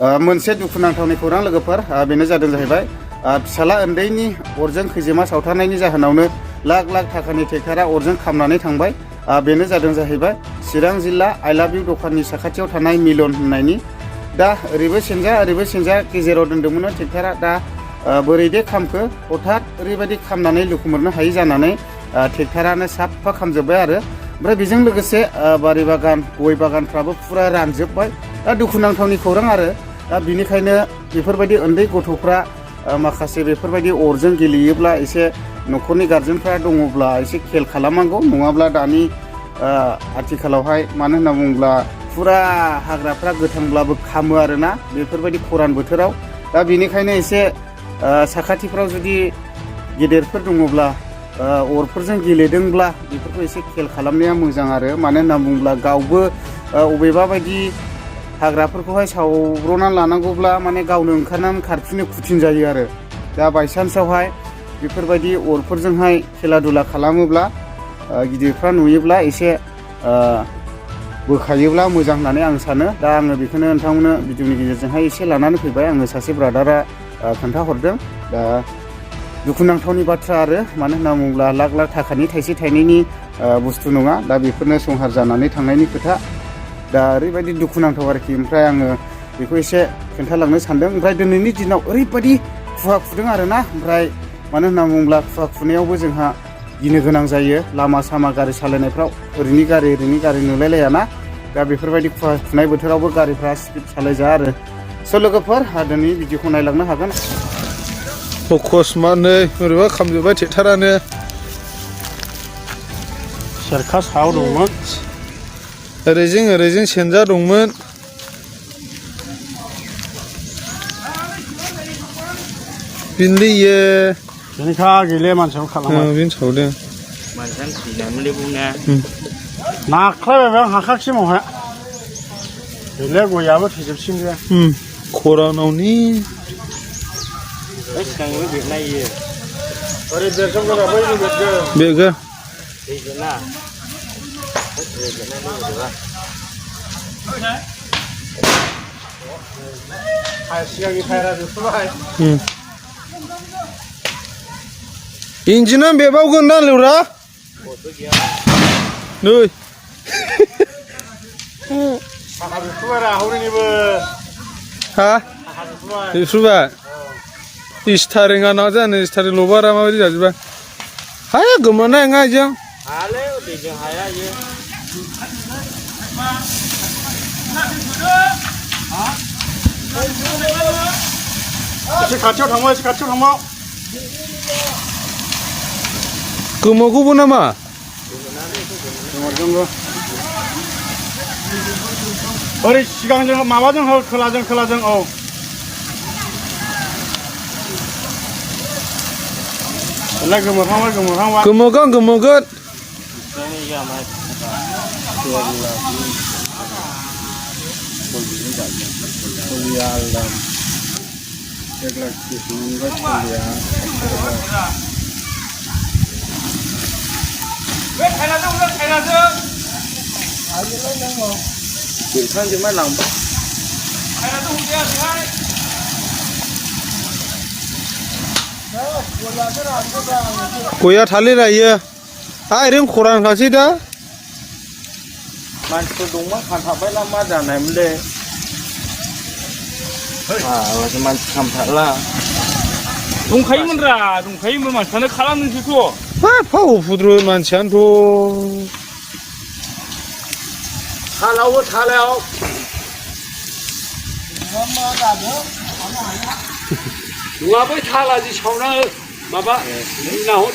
मोनसे दुखुनांथावनि खौरां लोगोफोर बेनो जादों जाहैबाय फिसाला उन्दैनि अरजों खैजेमा सावथारनायनि जाहोनावनो लाख लाख थाखानि ट्रेक्टरा अरजों खामनानै थांबाय। बेनो जादों जाहैबाय चिरां जिल्ला आइ लाभ इउ दखाननि साखाथियाव थानाय मिलन होननायनि। दा ओरैबो सेनजा गेजेराव दोन्दोंमोन ट्रेक्टरा। दा बोरैदे खामखो हठात ओरैबायदि खामनानै लुखुमोरनो हायि जानानै ट्रेक्टरानो साफा खामजोब्बाय आरो। ओमफ्राय बेजों लोगोसे बारि बागान गय बागानफ्राबो फुरा रानजोब्बाय। दा दुखुनांथावनि खौरां आरो। दा बिनिखायनो बेफोरबायदि उन्दै गथ'फ्रा माखासे बेफोरबायदि अरजों गेलेयोब्ला एसे न'खरनि गारजेनफ्रा दङब्ला एसे खेल खालामनांगौ। नङाब्ला दानि आथिखालावहाय मानो होनना बुङोब्ला फुरा हाग्राफ्रा गोथांब्लाबो खामो आरोना बेफोरबायदि खरान बोथोराव। दा बेनिखायनो एसे साखाथिफ्राव जुदि गेदेरफोर दङब्ला अरफोरजों गेलेदोंब्ला बेफोरखौ एसे खेल खालामनाया मोजां आरो। मानो होनना बुङोब्ला गावबो अबेबा बायदि हाग्राफोरखौहाय सावब्र'ना लानांगौब्ला माने गावनो ओंखारनानै खारफिननो खुथिन जायो आरो। दा बायसान्सआवहाय बेफोरबायदि अरफोरजोंहाय खेला दुला खालामोब्ला गिदिरफ्रा नुयोब्ला एसे बोखायोब्ला मोजां होननानै आं सानो। दा आङो बेखौनो नोंथांमोननो भिडिअनि गेजेरजोंहाय एसे लानानै फैबाय। आङो सासे ब्रादारा खोन्थाहरदों। दा दुखुनांथावनि बाथ्रा आरो। मानो होनना बुङोब्ला लाख लाख थाखानि थाइसे थाइनैनि बुस्थु नङा। दा बेफोरनो संहार जानानै थांनायनि खोथा। दा ओरैबायदि दुखुनांथाव आरोखि। ओमफ्राय आङो बेखौ एसे खोन्थालांनो सानदों। ओमफ्राय दिनैनि दिनाव ओरैबायदि खुवा खुदों आरोना। ओमफ्राय मानो होनना बुङोब्ला खुवा खुनायावबो जोंहा गिनो गोनां जायो। लामा सामा गारि सालायनायफ्राव ओरैनि गारि नुलायलायाना। दा बेफोरबायदि खुवा खुनाय बोथोरावबो गारिफ्रा स्पिड सालायजाया आरो। स' लोगोफोर दिनै भिडिअखौ नायलांनो हागोन। अकस्मात नै बोरैबा खामजोब्बाय ट्रेक्टरानो। सेरखा सायाव दंमोन। ओरैजों सेनजा दंमोन। बिनलियो बेनिखा गैले मानसियाव खालामो। बेनो सावदों मानसियानो थैनायमोनलै बुंनाया नाख्लायबाय आं हाखाखिमावहाय गैले गयाबो थैजोबसिगोन बे खरानावनि सिगांबो बेरनायो ओरै बेरजोबगोन बै बेरगोन बेगा दैगोना सिगांनि टायरा जोबथ'बाय। इन्जिना बेबावगोन ना लेवरा नै साखा जोबथ'बाय रा हरैनिबो हा साखा जोबथ'बाय। बेफोरबाय स्टारिंआ ना जानो स्टारिं लबारा माबायदि जाजोबा हाया गोमोना नङा जों हाले दैजों हाया इयो एसे खाथियाव थांबाव एसे खाथियाव थांबाव गोमागौबो नामा गोमोरजोंबो ओरै सिगांजों माबाजों हो खोलाजों औ गोमोरहांबाय गोमोगोन बेरखांजोबबाय लांबाय गया थालिरा इयो ओरैनो खरानखासै दा मानसिफोर दंबा खामथाबबायला मा जानायमोनलै मानसि खामथाबला दंखायोमोन मानसियानो खालामनोसैथ' मा फाव फुद्रु मानसियानोथ' थालायाव नङा बै थाला जि सावना माबा नाहर